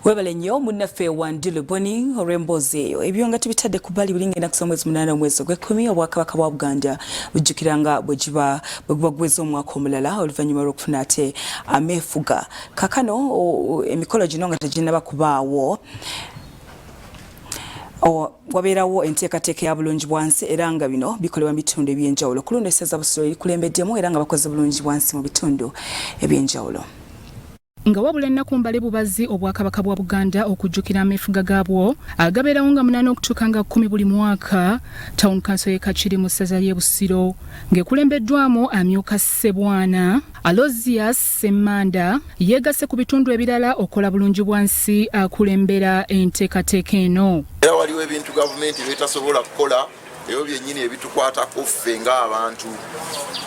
Webale nnyo munnaffe Wandile Boni olw'emboozi eyo ebyo nga tubitadde ku bbali bulingenda kusoma mwezi 8 omwezi gw'Ekkumi Obwakabaka bwa Buganda bujjukiranga bwe guba gweza omwaka omulala oluvannyuma lw'okufuna ate ameefuga. Kaakano emikolo gino nga teginnaba kubaawo wabeerawo enteekateeka ya bulungibwansi era nga bino bikolebwa mu bitundu eby'enjawulo. Ku luno essaza Busiro likulembeddemu era nga bakoze bulungibwansi mu bitundu eby'enjawulo. Nga wabula ennaku mbale bubazi Obwakabaka bwa Buganda okujjukira ameefuga gaabwo agabeerawo nga 8 okutuuka nga 10 buli mwaka. Town Council y'e Kachiri mu ssaza ly'e Busiro ng'ekulembeddwamu amyuka Ssebwana Alozias Semmanda yeegasse ku bitundu ebirala okola bulungibwansi akulembera enteekateeka eno. Era waliwo ebintu gavumenti byetasobola kukola ebyo byennyini ebitukwatako ffe ng'abantu.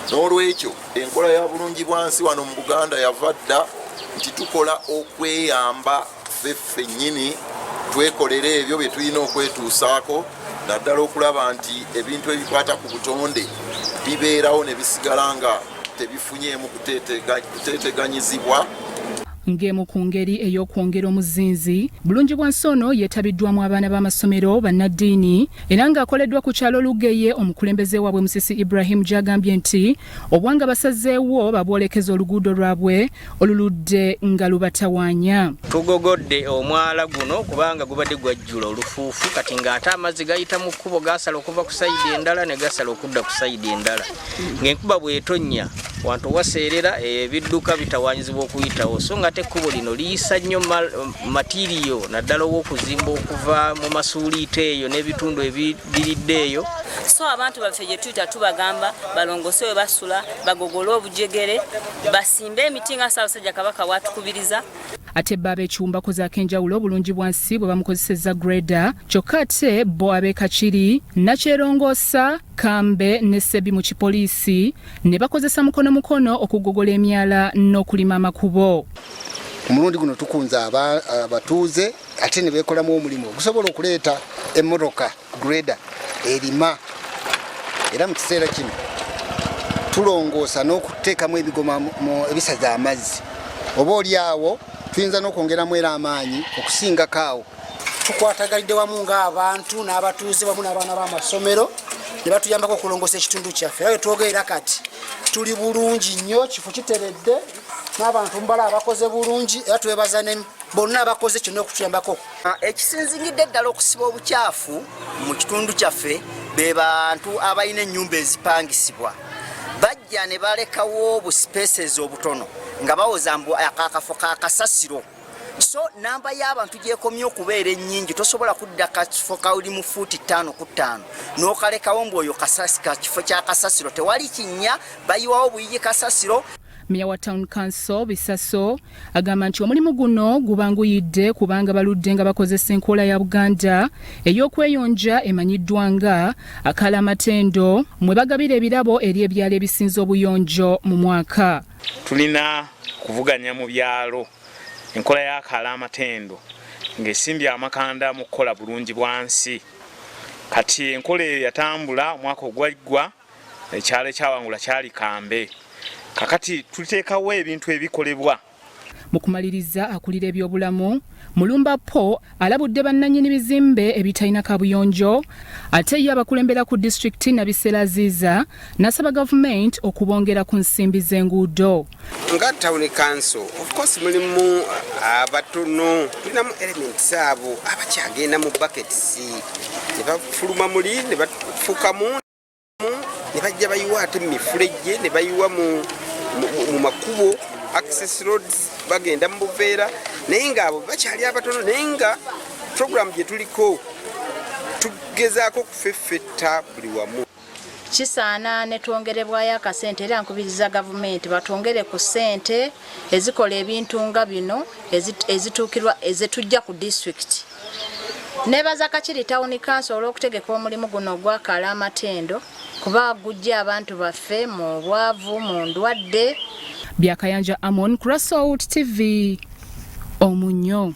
N'olwekyo enkola ya bulungibwansi wano mu Buganda yava dda nti tukola okweyamba ffe nnyini twekolere ebyo bye tulina okwetuusaako naddala okulaba nti ebintu ebikwata ku butonde bibeerawo ne bisigala nga tebifunyeemu kuteeteganyizibwa. Ng'emu ku ngeri ey'okwongera omuzinzi bulungibwansi ono yeetabiddwamu abaana b'amasomero bannaddiini era ng'akoleddwa ku kyalo Lugeye. Omukulembeze waabwe Musisi Ibrahim gy'agambye nti obwanga basazeewo babwolekeza oluguudo lwabwe oluludde nga lubatawaanya. Tugogodde omwala guno kubanga gubadde gwajjula olufuufu kati ng'ate amazzi gayita mu kkubo gaasala okuva ku sayidi endala ne gasala okudda ku sayidi endala. Ng'enkuba bw'etonnya wantu waseerera ebidduka bitawaanyizibwa okuyitawo so nga te ekkubo lino liyisa nnyo matiriyo naddala ow'okuzimba okuva mu masuuliite eyo n'ebitundu ebidiridde eyo. So abantu baffe gye tuyita tubagamba balongose we basula bagogole obujegere basimbe emiti nga Ssaabasajja Kabaka bw'atukubiriza. Ate bba ab'ekiwumbako z'ak'enjawulo obulungibwansi bwe bamukozesezza greda kyokka ate bo ab'e Kachiri Nakyerongosa Kambe ne Ssebi mu kipoliisi ne bakozesa mukono okugogola emyala n'okulima amakubo. Omulundi guno tukunza abatuuze ate ne beekolamu omulimu okusobola okuleeta emmotoka greda erima era mu kiseera kino tulongoosa n'okuteekamu ebigoma ebisaza amazzi oba oli awo tuyinza n'okwongeramu era amaanyi okusingako awo. Tukwatagalidde wamu ng'abantu n'abatuuze wamu n'abaana b'amasomero ne batuyambako okulongoosa ekitundu kyaffe. Era twogera kati tuli bulungi nnyo, kifo kiteredde n'abantu mbala abakoze bulungi era twebaza ne bonna abakoze kyonna okutuyambako. Ekisinzingidde ddala okusiba obukyafu mu kitundu kyaffe be bantu abalina ennyumba ezipangisibwa bajja ne balekawo obuspaces obutono nga bawoza mbu akafo ka kasasiro. So namba y'abantu gyekomye okubeera ennyingi tosobola kudda kafo kawuli mu fuuti 5 ku 5 n'okalekawo mbu oyo kifo kya kasasiro tewali kinnya bayiwawo buyigi kasasiro. Meya wa Town Council Bisaso agamba nti omulimu guno gubanguyidde kubanga baludde nga bakozesa enkola ya Buganda ey'okweyonja emanyiddwa nga akalamatendo mwe bagabira ebirabo eri ebyalo ebisinza obuyonjo mu mwaka. Tulina kuvuganya mu byalo enkola ya akalamatendo ng'esimbye amakanda mu kukola bulungibwansi. Kati enkola eyo yatambula omwaka ogwaggwa ekyalo ekyawangula kyali Kambe. Kakati tuliteekawo ebintu ebikolebwa. Mu kumaliriza akulira ebyobulamu Mulumba Po alabudde bannannyini bizimbe ebitalina kabuyonjo ate ye abakulembera ku disitulikiti Nabisera Aziza n'asaba gavumenti okubongera ku nsimbi z'enguudo. Nga Town Council of course mulimu abatono tulinamu elements abo abakyagenda mu buckets ne bafuluma muli ne bafukamu ne bajja bayiwa ate mifulejje ne bayiwa mu makubo access roads bagenda mu buveera naye nga abo bakyali abatono naye nga program gye tuliko tugezaako kufeffetta buli wamu. Kisaana ne twongerebwayo akasente era nkubiriza gavumenti batwongere ku ssente ezikola ebintu nga bino ezituukirwa ezetujja ku district. Nebaza Kachiri Town Council olw'okutegeka omulimu guno gw'akalamatendo kuba gujja abantu baffe mu bwavu mu ndwadde. Byakayanja Amon, Crossroads TV, Omunyo.